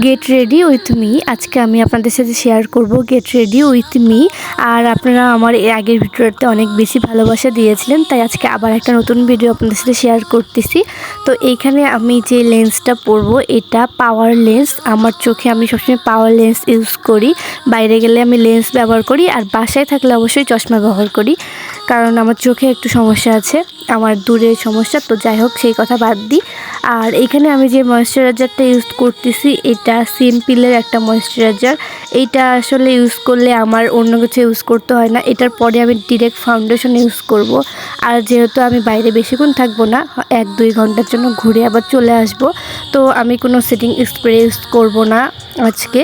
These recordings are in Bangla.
Get ready with me. আজকে আমি আপনাদের সাথে শেয়ার করব গেট রেডি উইথ মি। আর আপনারা আমার এর আগের ভিডিওতে অনেক বেশি ভালোবাসা দিয়েছিলেন, তাই আজকে আবার একটা নতুন ভিডিও আপনাদের সাথে শেয়ার করতেছি। তো এইখানে আমি যে লেন্সটা পরবো এটা পাওয়ার লেন্স। আমার চোখে আমি সবসময় পাওয়ার লেন্স ইউজ করি। বাইরে গেলে আমি লেন্স ব্যবহার করি, আর বাসায় থাকলে অবশ্যই চশমা ব্যবহার করি, কারণ আমার চোখে একটু সমস্যা আছে, আমার দূরের সমস্যা। তো যাই হোক, সেই কথা বাদ দিই। আর এখানে আমি যে ময়েশ্চারাইজারটা ইউজ করতেছি এটা সিম্পলের একটা ময়েশ্চারাইজার। এইটা আসলে ইউজ করলে আমার অন্য কিছু ইউজ করতে হয় না। এটার পরে আমি ডিরেক্ট ফাউন্ডেশন ইউজ করব। আর যেহেতু আমি বাইরে বেশিক্ষণ থাকবো না, 1-2 ঘন্টার জন্য ঘুরে আবার চলে আসব, তো আমি কোনো সেটিং স্প্রে ইউজ করব না আজকে।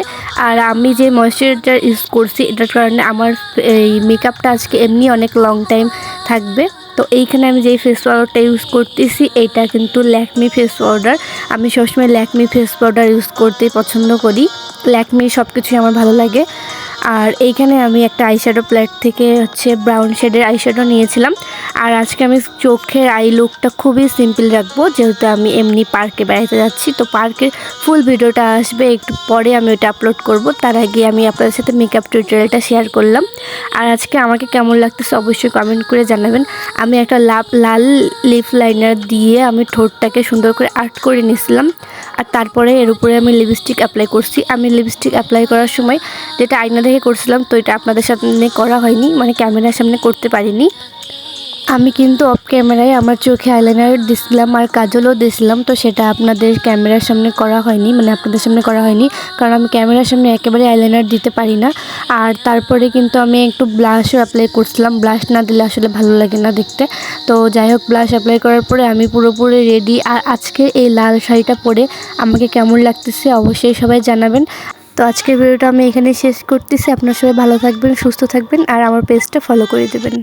আর আমি যে ময়েশ্চারাইজার ইউজ করছি এটার কারণে আমার এই মেকআপটা আজকে এমনি অনেক লং টাইম থাকবে। তো এইখানে আমি যেই ফেস পাউডারটা ইউজ করতেছি এটা কিন্তু ল্যাকমি ফেস পাউডার। আমি সবসময় ল্যাকমি ফেস পাউডার ইউজ করতে পছন্দ করি। ল্যাকমির সব কিছুই আমার ভালো লাগে। আর এইখানে আমি একটা আইশ্যাডো প্লেট থেকে ব্রাউন শেডের আইশ্যাডো নিয়েছিলাম। আর আজকে আমি চোখের আই লুকটা খুবই সিম্পল রাখবো, যেহেতু আমি এমনি পার্কে বেড়াতে যাচ্ছি। তো পার্কের ফুল ভিডিওটা আসবে একটু পরে, আমি ওটা আপলোড করব। তার আগে আমি আপনাদের সাথে মেকআপ টিউটোরিয়ালটা শেয়ার করলাম। আর আজকে আমাকে কেমন লাগতেছে অবশ্যই কমেন্ট করে জানাবেন। আমি একটা লাল লিপ লাইনার দিয়ে আমি ঠোঁটটাকে সুন্দর করে আর্ট করে নিয়েছিলাম। আর তারপরে এর উপরে আমি লিপস্টিক অ্যাপ্লাই করছি। আমি লিপস্টিক অ্যাপ্লাই করার সময় যেটা আয়না দেখে করছিলাম, তো এটা আপনাদের সামনে করা হয়নি, মানে ক্যামেরার সামনে করতে পারিনি। আমি কিন্তু অফ ক্যামেরায় আমার চোখে আইলাইনার দিছিলাম আর কাজলও দিছিলাম, তো সেটা আপনাদের ক্যামেরার সামনে করা হয়নি, মানে আপনাদের সামনে করা হয়নি, কারণ আমি ক্যামেরার সামনে একেবারে আইলাইনার দিতে পারি না। আর তারপরে কিন্তু আমি একটু ব্লাশও অ্যাপ্লাই করছিলাম। ব্লাশ না দিলে আসলে ভালো লাগে না দেখতে। তো যাই হোক, ব্লাশ অ্যাপ্লাই করার পরে আমি পুরোপুরি রেডি। আর আজকে এই লাল শাড়িটা পরে আমাকে কেমন লাগতেছে অবশ্যই সবাই জানাবেন। তো আজকের ভিডিওটা আমি এখানে শেষ করতেছি। আপনারা সবাই ভালো থাকবেন, সুস্থ থাকবেন, আর আমার পেজটা ফলো করে দেবেন।